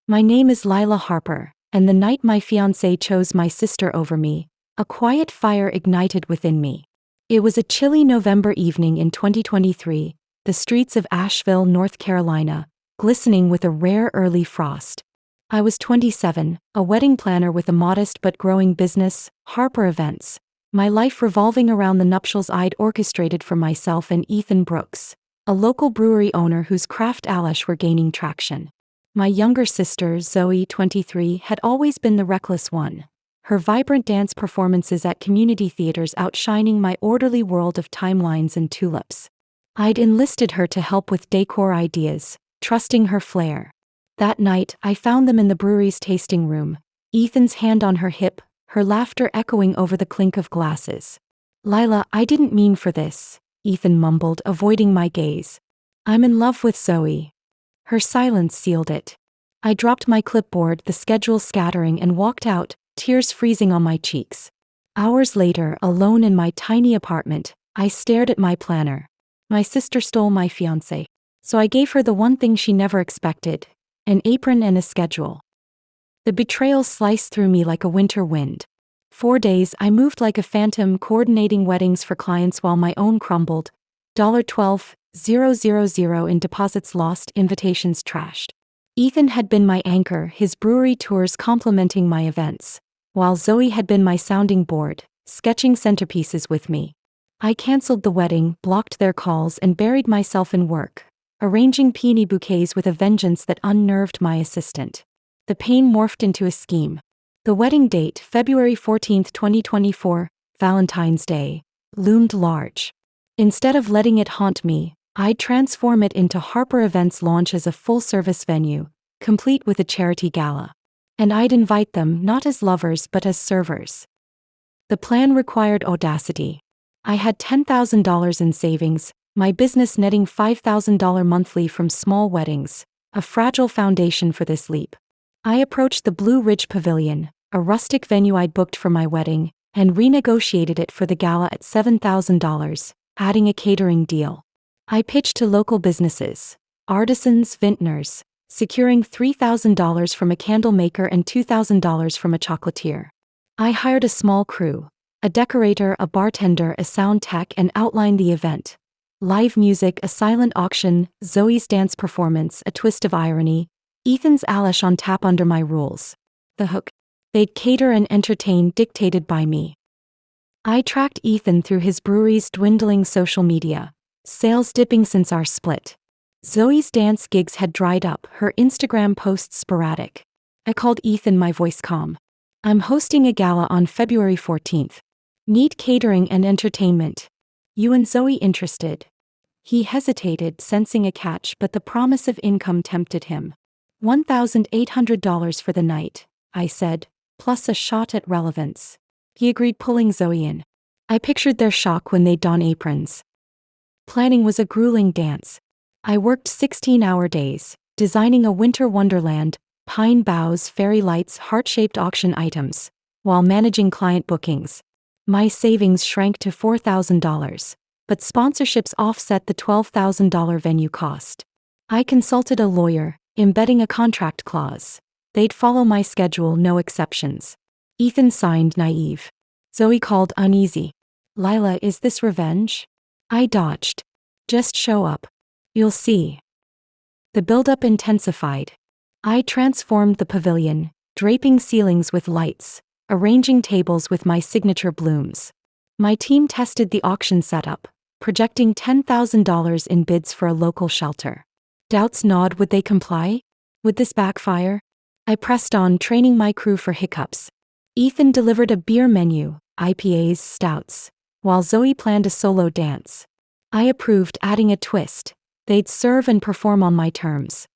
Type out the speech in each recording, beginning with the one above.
My name is Lila Harper, and the night my fiancé chose my sister over me, a quiet fire ignited within me. It was a chilly November evening in 2023, the streets of Asheville, North Carolina, glistening with a rare early frost. I was 27, a wedding planner with a modest but growing business, Harper Events, my life revolving around the nuptials I'd orchestrated for myself and Ethan Brooks, a local brewery owner whose craft Alesh were gaining traction. My younger sister, Zoe, 23, had always been the reckless one, her vibrant dance performances at community theaters outshining my orderly world of timelines and tulips. I'd enlisted her to help with decor ideas, trusting her flair. That night, I found them in the brewery's tasting room, Ethan's hand on her hip, her laughter echoing over the clink of glasses. "Lila, I didn't mean for this," Ethan mumbled, avoiding my gaze. "I'm in love with Zoe." Her silence sealed it. I dropped my clipboard, the schedule scattering, and walked out, tears freezing on my cheeks. Hours later, alone in my tiny apartment, I stared at my planner. My sister stole my fiancé. So I gave her the one thing she never expected: an apron and a schedule. The betrayal sliced through me like a winter wind. 4 days I moved like a phantom, coordinating weddings for clients while my own crumbled. $12,000 in deposits lost, invitations trashed. Ethan had been my anchor, his brewery tours complementing my events, while Zoe had been my sounding board, sketching centerpieces with me. I canceled the wedding, blocked their calls, and buried myself in work, arranging peony bouquets with a vengeance that unnerved my assistant. The pain morphed into a scheme. The wedding date, February 14, 2024, Valentine's Day, loomed large. Instead of letting it haunt me, I'd transform it into Harper Events' launch as a full-service venue, complete with a charity gala. And I'd invite them not as lovers but as servers. The plan required audacity. I had $10,000 in savings, my business netting $5,000 monthly from small weddings, a fragile foundation for this leap. I approached the Blue Ridge Pavilion, a rustic venue I'd booked for my wedding, and renegotiated it for the gala at $7,000, adding a catering deal. I pitched to local businesses, artisans, vintners, securing $3,000 from a candle maker and $2,000 from a chocolatier. I hired a small crew, a decorator, a bartender, a sound tech, and outlined the event. Live music, a silent auction, Zoe's dance performance, a twist of irony, Ethan's Alesh on tap under my rules. The hook. They'd cater and entertain, dictated by me. I tracked Ethan through his brewery's dwindling social media, sales dipping since our split. Zoe's dance gigs had dried up, her Instagram posts sporadic. I called Ethan, my voice calm. "I'm hosting a gala on February 14th. Need catering and entertainment. You and Zoe interested?" He hesitated, sensing a catch, but the promise of income tempted him. $1,800 for the night, I said, plus a shot at relevance. He agreed, pulling Zoe in. I pictured their shock when they'd don aprons. Planning was a grueling dance. I worked 16-hour days, designing a winter wonderland, pine boughs, fairy lights, heart-shaped auction items, while managing client bookings. My savings shrank to $4,000, but sponsorships offset the $12,000 venue cost. I consulted a lawyer, embedding a contract clause. They'd follow my schedule, no exceptions. Ethan signed, naive. Zoe called, uneasy. "Lila, is this revenge?" I dodged. "Just show up. You'll see." The buildup intensified. I transformed the pavilion, draping ceilings with lights, arranging tables with my signature blooms. My team tested the auction setup, projecting $10,000 in bids for a local shelter. Doubts gnawed. Would they comply? Would this backfire? I pressed on, training my crew for hiccups. Ethan delivered a beer menu, IPAs, stouts, while Zoe planned a solo dance. I approved, adding a twist. They'd serve and perform on my terms.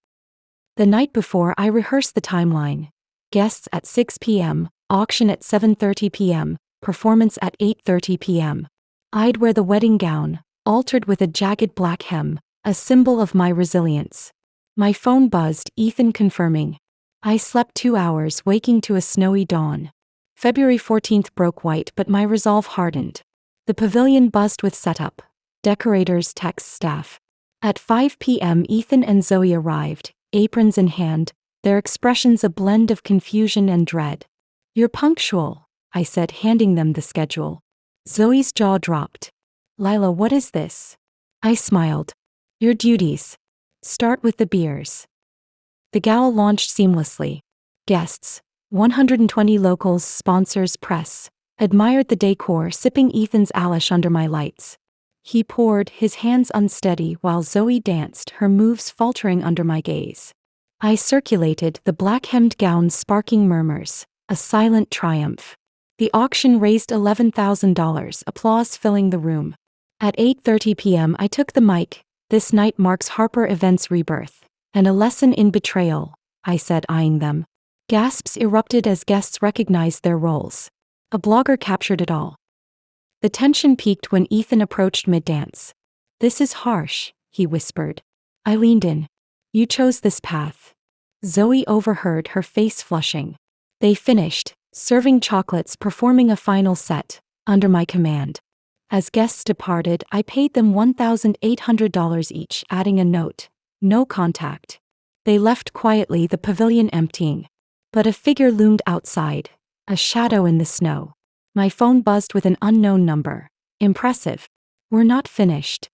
The night before, I rehearsed the timeline. Guests at 6 p.m., auction at 7:30 p.m., performance at 8:30 p.m. I'd wear the wedding gown, altered with a jagged black hem, a symbol of my resilience. My phone buzzed, Ethan confirming. I slept 2 hours, waking to a snowy dawn. February 14th broke white, but my resolve hardened. The pavilion buzzed with setup, decorators, techs, staff. At 5 p.m. Ethan and Zoe arrived, aprons in hand, their expressions a blend of confusion and dread. "You're punctual," I said, handing them the schedule. Zoe's jaw dropped. "Lila, what is this?" I smiled. "Your duties. Start with the beers." The gala launched seamlessly. Guests, 120 locals, sponsors, press, admired the decor, sipping Ethan's Alish under my lights. He poured, his hands unsteady, while Zoe danced, her moves faltering under my gaze. I circulated, the black-hemmed gowns sparking murmurs, a silent triumph. The auction raised $11,000, applause filling the room. At 8:30 p.m. I took the mic. "This night marks Harper Events' rebirth, and a lesson in betrayal," I said, eyeing them. Gasps erupted as guests recognized their roles. A blogger captured it all. The tension peaked when Ethan approached mid-dance. "This is harsh," he whispered. I leaned in. "You chose this path." Zoe overheard, her face flushing. They finished, serving chocolates, performing a final set, under my command. As guests departed, I paid them $1,800 each, adding a note, "No contact." They left quietly, the pavilion emptying. But a figure loomed outside, a shadow in the snow. My phone buzzed with an unknown number. Impressive. "We're not finished."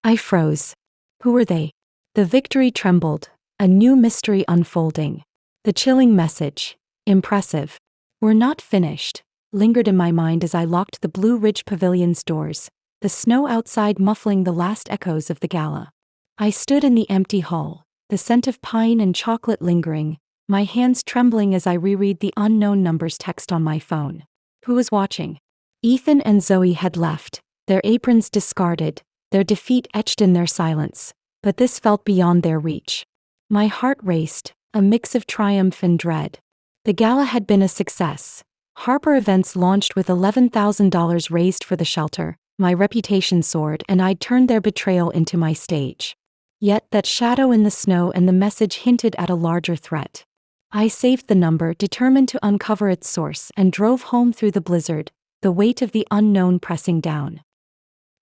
I froze. Who were they? The victory trembled, a new mystery unfolding. The chilling message, "Impressive. We're not finished," lingered in my mind as I locked the Blue Ridge Pavilion's doors, the snow outside muffling the last echoes of the gala. I stood in the empty hall, the scent of pine and chocolate lingering, my hands trembling as I reread the unknown number's text on my phone. Who was watching? Ethan and Zoe had left, their aprons discarded, their defeat etched in their silence, but this felt beyond their reach. My heart raced, a mix of triumph and dread. The gala had been a success. Harper Events launched with $11,000 raised for the shelter, my reputation soared, and I'd turned their betrayal into my stage. Yet that shadow in the snow and the message hinted at a larger threat. I saved the number, determined to uncover its source, and drove home through the blizzard, the weight of the unknown pressing down.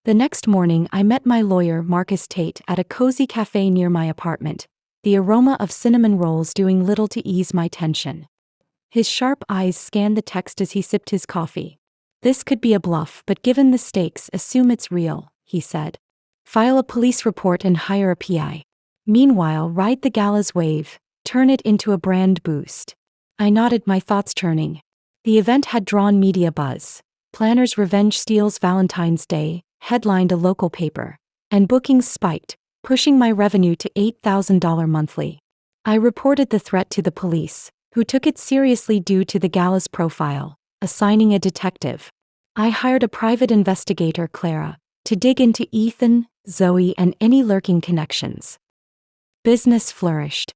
The next morning I met my lawyer, Marcus Tate, at a cozy cafe near my apartment, the aroma of cinnamon rolls doing little to ease my tension. His sharp eyes scanned the text as he sipped his coffee. "This could be a bluff, but given the stakes, assume it's real," he said. "File a police report and hire a PI. Meanwhile, ride the gala's wave, turn it into a brand boost." I nodded, my thoughts churning. The event had drawn media buzz. Planners' revenge steals Valentine's Day, headlined a local paper. And bookings spiked, pushing my revenue to $8,000 monthly. I reported the threat to the police, who took it seriously due to the gala's profile, assigning a detective. I hired a private investigator, Clara, to dig into Ethan, Zoe, and any lurking connections. Business flourished.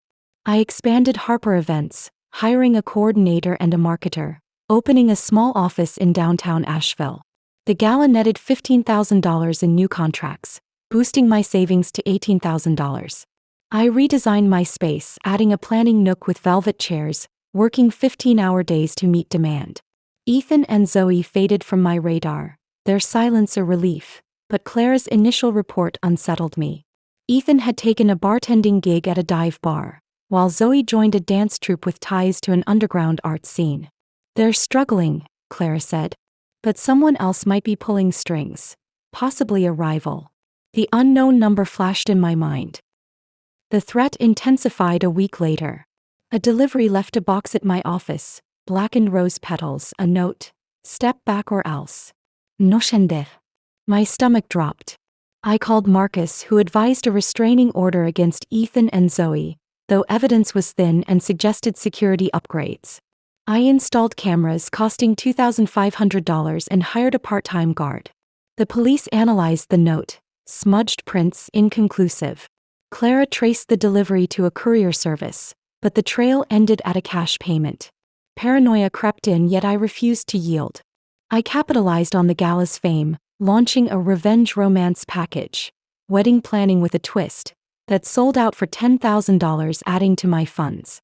I expanded Harper Events, hiring a coordinator and a marketer, opening a small office in downtown Asheville. The gala netted $15,000 in new contracts, boosting my savings to $18,000. I redesigned my space, adding a planning nook with velvet chairs, working 15-hour days to meet demand. Ethan and Zoe faded from my radar, their silence a relief, but Clara's initial report unsettled me. Ethan had taken a bartending gig at a dive bar, while Zoe joined a dance troupe with ties to an underground art scene. "They're struggling," Clara said. "But someone else might be pulling strings, possibly a rival." The unknown number flashed in my mind. The threat intensified a week later. A delivery left a box at my office, blackened rose petals, a note, "Step back or else." No shende. My stomach dropped. I called Marcus, who advised a restraining order against Ethan and Zoe, though evidence was thin, and suggested security upgrades. I installed cameras costing $2,500 and hired a part-time guard. The police analyzed the note, smudged prints, inconclusive. Clara traced the delivery to a courier service, but the trail ended at a cash payment. Paranoia crept in, yet I refused to yield. I capitalized on the gala's fame, launching a revenge romance package, wedding planning with a twist, that sold out for $10,000, adding to my funds.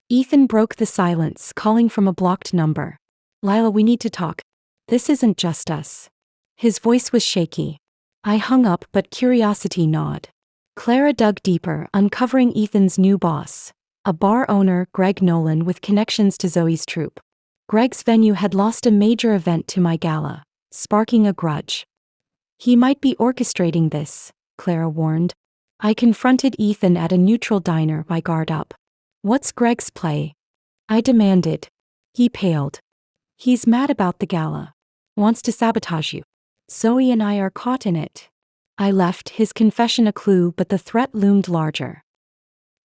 Ethan broke the silence, calling from a blocked number. "Lila, we need to talk. This isn't just us." His voice was shaky. I hung up, but curiosity gnawed. Clara dug deeper, uncovering Ethan's new boss, a bar owner, Greg Nolan, with connections to Zoe's troupe. Greg's venue had lost a major event to my gala, sparking a grudge. He might be orchestrating this, Clara warned. I confronted Ethan at a neutral diner, my guard up. What's Greg's play? I demanded. He paled. He's mad about the gala. Wants to sabotage you. Zoe and I are caught in it. I left, his confession a clue, but the threat loomed larger.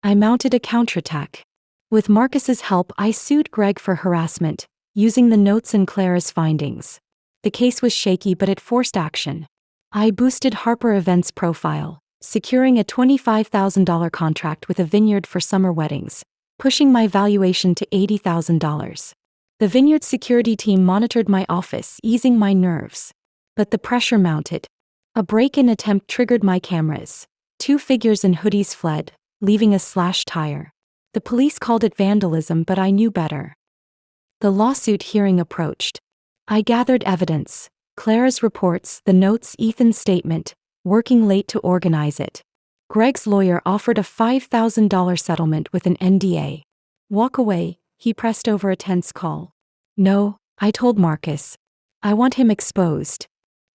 I mounted a counterattack. With Marcus's help, I sued Greg for harassment, using the notes and Clara's findings. The case was shaky, but it forced action. I boosted Harper Events' profile, securing a $25,000 contract with a vineyard for summer weddings, pushing my valuation to $80,000. The vineyard security team monitored my office, easing my nerves. But the pressure mounted. A break-in attempt triggered my cameras. 2 figures in hoodies fled, leaving a slashed tire. The police called it vandalism, but I knew better. The lawsuit hearing approached. I gathered evidence. Clara's reports, the notes, Ethan's statement, working late to organize it. Greg's lawyer offered a $5,000 settlement with an NDA. Walk away, he pressed over a tense call. No, I told Marcus. I want him exposed.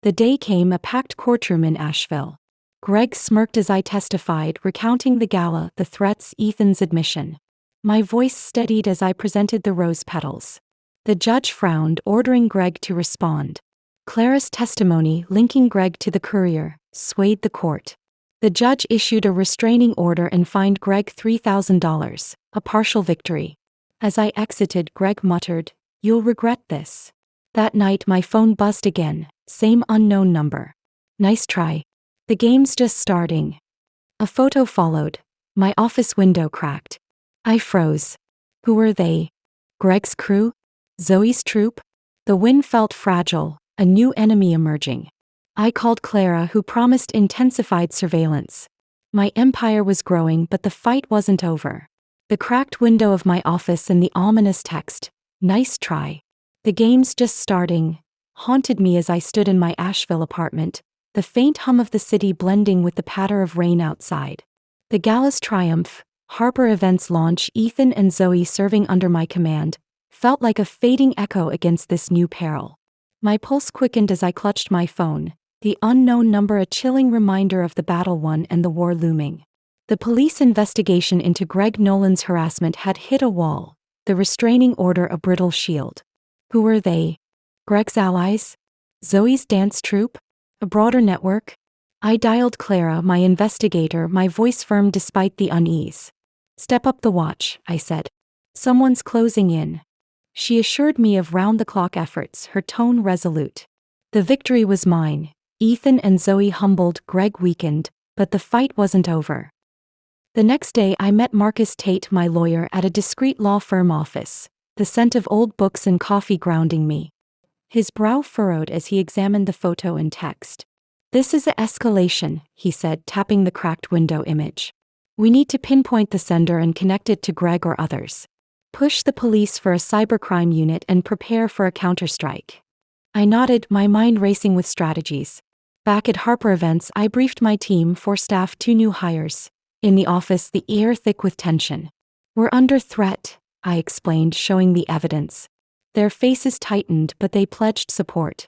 The day came, a packed courtroom in Asheville. Greg smirked as I testified, recounting the gala, the threats, Ethan's admission. My voice steadied as I presented the rose petals. The judge frowned, ordering Greg to respond. Clara's testimony, linking Greg to the courier, swayed the court. The judge issued a restraining order and fined Greg $3,000, a partial victory. As I exited, Greg muttered, "You'll regret this." That night my phone buzzed again, same unknown number. Nice try. The game's just starting. A photo followed. My office window cracked. I froze. Who were they? Greg's crew? Zoe's troupe? The win felt fragile, a new enemy emerging. I called Clara, who promised intensified surveillance. My empire was growing, but the fight wasn't over. The cracked window of my office and the ominous text, "Nice try. The game's just starting," haunted me as I stood in my Asheville apartment, the faint hum of the city blending with the patter of rain outside. The gala's triumph, Harper Events' launch, Ethan and Zoe serving under my command, felt like a fading echo against this new peril. My pulse quickened as I clutched my phone, the unknown number a chilling reminder of the battle won and the war looming. The police investigation into Greg Nolan's harassment had hit a wall, the restraining order a brittle shield. Who were they? Greg's allies? Zoe's dance troupe? A broader network? I dialed Clara, my investigator, my voice firm despite the unease. "Step up the watch," I said. "Someone's closing in." She assured me of round-the-clock efforts, her tone resolute. The victory was mine. Ethan and Zoe humbled, Greg weakened, but the fight wasn't over. The next day I met Marcus Tate, my lawyer, at a discreet law firm office, the scent of old books and coffee grounding me. His brow furrowed as he examined the photo and text. "This is an escalation," he said, tapping the cracked window image. "We need to pinpoint the sender and connect it to Greg or others. Push the police for a cybercrime unit and prepare for a counterstrike." I nodded, my mind racing with strategies. Back at Harper Events, I briefed my team, 4 staff, 2 new hires. In the office, the air thick with tension. "We're under threat," I explained, showing the evidence. Their faces tightened, but they pledged support.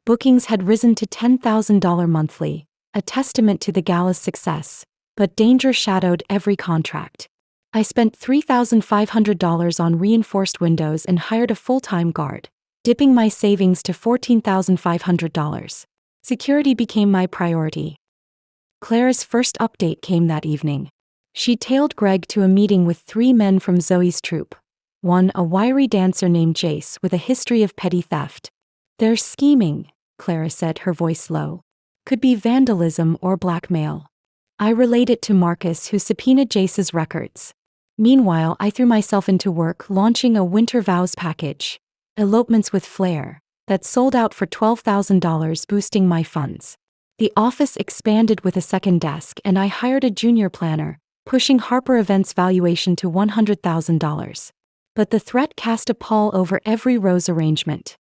Bookings had risen to $10,000 monthly, a testament to the gala's success, but danger shadowed every contract. I spent $3,500 on reinforced windows and hired a full-time guard, dipping my savings to $14,500. Security became my priority. Clara's first update came that evening. She tailed Greg to a meeting with 3 men from Zoe's troupe. One, a wiry dancer named Jace with a history of petty theft. "They're scheming," Clara said, her voice low. "Could be vandalism or blackmail." I relayed it to Marcus, who subpoenaed Jace's records. Meanwhile, I threw myself into work, launching a winter vows package, elopements with flair, that sold out for $12,000, boosting my funds. The office expanded with a second desk, and I hired a junior planner, pushing Harper Events' valuation to $100,000. But the threat cast a pall over every rose arrangement.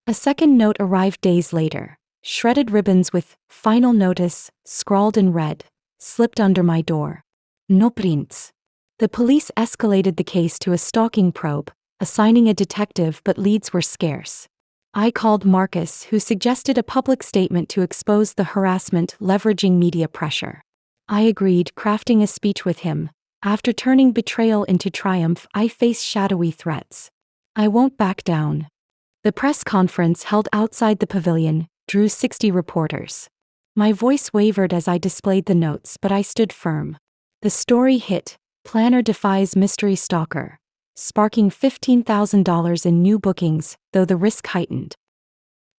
A second note arrived days later, shredded ribbons with "Final Notice" scrawled in red, slipped under my door. "No prints." The police escalated the case to a stalking probe, assigning a detective, but leads were scarce. I called Marcus, who suggested a public statement to expose the harassment, leveraging media pressure. I agreed, crafting a speech with him. After turning betrayal into triumph, I face shadowy threats. I won't back down. The press conference held outside the pavilion drew 60 reporters. My voice wavered as I displayed the notes, but I stood firm. The story hit. Planner defies mystery stalker, sparking $15,000 in new bookings, though the risk heightened.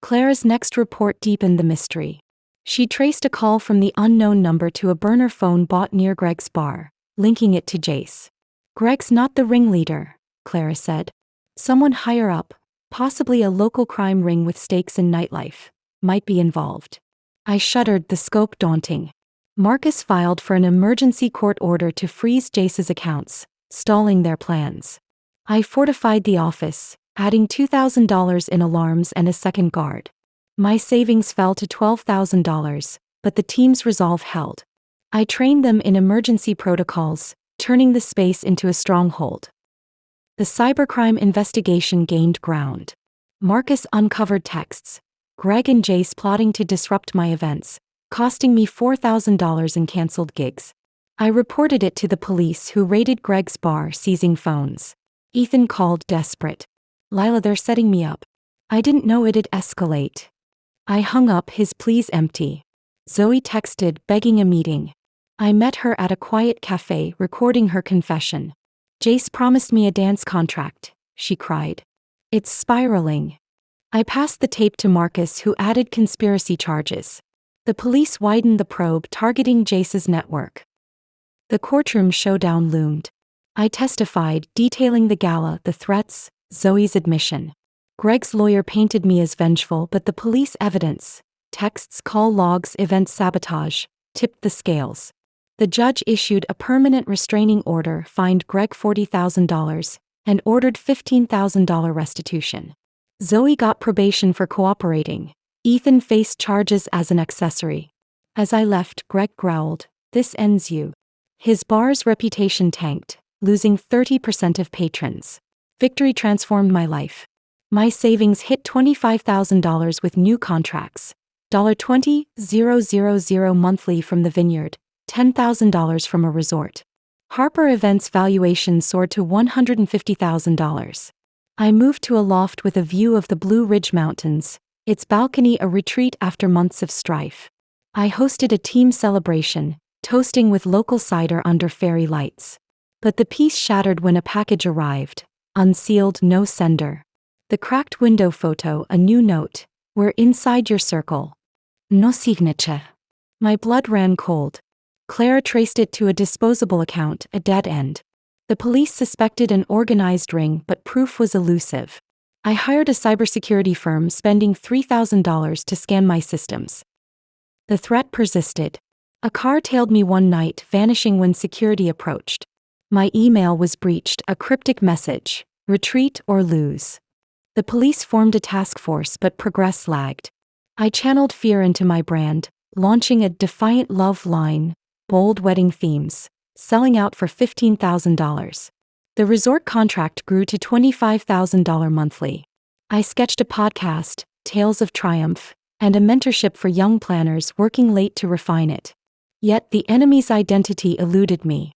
Clara's next report deepened the mystery. She traced a call from the unknown number to a burner phone bought near Greg's bar, linking it to Jace. Greg's not the ringleader, Clara said. Someone higher up, possibly a local crime ring with stakes in nightlife, might be involved. I shuddered, the scope daunting. Marcus filed for an emergency court order to freeze Jace's accounts, stalling their plans. I fortified the office, adding $2,000 in alarms and a second guard. My savings fell to $12,000, but the team's resolve held. I trained them in emergency protocols, turning the space into a stronghold. The cybercrime investigation gained ground. Marcus uncovered texts. Greg and Jace plotting to disrupt my events, costing me $4,000 in canceled gigs. I reported it to the police, who raided Greg's bar, seizing phones. Ethan called, desperate. Lila, they're setting me up. I didn't know it'd escalate. I hung up, his pleas empty. Zoe texted, begging a meeting. I met her at a quiet cafe, recording her confession. Jace promised me a dance contract, she cried. It's spiraling. I passed the tape to Marcus, who added conspiracy charges. The police widened the probe, targeting Jace's network. The courtroom showdown loomed. I testified, detailing the gala, the threats, Zoe's admission. Greg's lawyer painted me as vengeful, but the police evidence, texts, call logs, event sabotage, tipped the scales. The judge issued a permanent restraining order, fined Greg $40,000, and ordered $15,000 restitution. Zoe got probation for cooperating. Ethan faced charges as an accessory. As I left, Greg growled, "This ends you." His bar's reputation tanked, losing 30% of patrons. Victory transformed my life. My savings hit $25,000 with new contracts. $20,000 monthly from the vineyard, $10,000 from a resort. Harper Events valuation soared to $150,000. I moved to a loft with a view of the Blue Ridge Mountains, its balcony a retreat after months of strife. I hosted a team celebration, toasting with local cider under fairy lights. But the peace shattered when a package arrived, unsealed, no sender. The cracked window photo, a new note. "We're inside your circle. No signature." My blood ran cold. Clara traced it to a disposable account, a dead end. The police suspected an organized ring, but proof was elusive. I hired a cybersecurity firm, spending $3,000 to scan my systems. The threat persisted. A car tailed me one night, vanishing when security approached. My email was breached, a cryptic message: retreat or lose. The police formed a task force, but progress lagged. I channeled fear into my brand, launching a defiant love line, bold wedding themes, selling out for $15,000. The resort contract grew to $25,000 monthly. I sketched a podcast, Tales of Triumph, and a mentorship for young planners, working late to refine it. Yet the enemy's identity eluded me.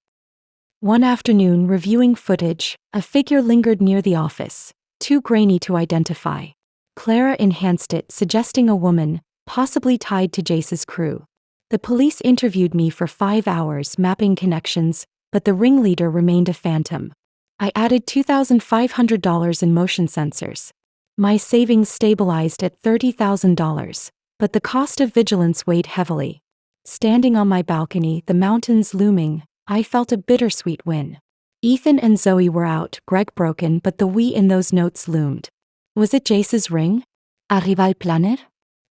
One afternoon, reviewing footage, a figure lingered near the office, too grainy to identify. Clara enhanced it, suggesting a woman, possibly tied to Jace's crew. The police interviewed me for 5 hours, mapping connections, but the ringleader remained a phantom. I added $2,500 in motion sensors. My savings stabilized at $30,000, but the cost of vigilance weighed heavily. Standing on my balcony, the mountains looming, I felt a bittersweet win. Ethan and Zoe were out, Greg broken, but the we in those notes loomed. Was it Jace's ring? Arriva el planner?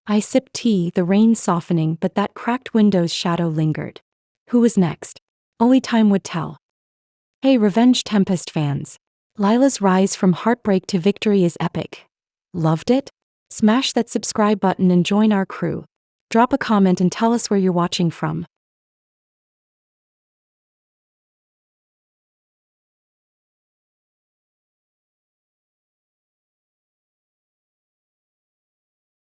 I sipped tea, the rain softening, but that cracked window's shadow lingered. Who was next? Only time would tell. Hey Revenge Tempest fans. Lila's rise from heartbreak to victory is epic. Loved it? Smash that subscribe button and join our crew. Drop a comment and tell us where you're watching from.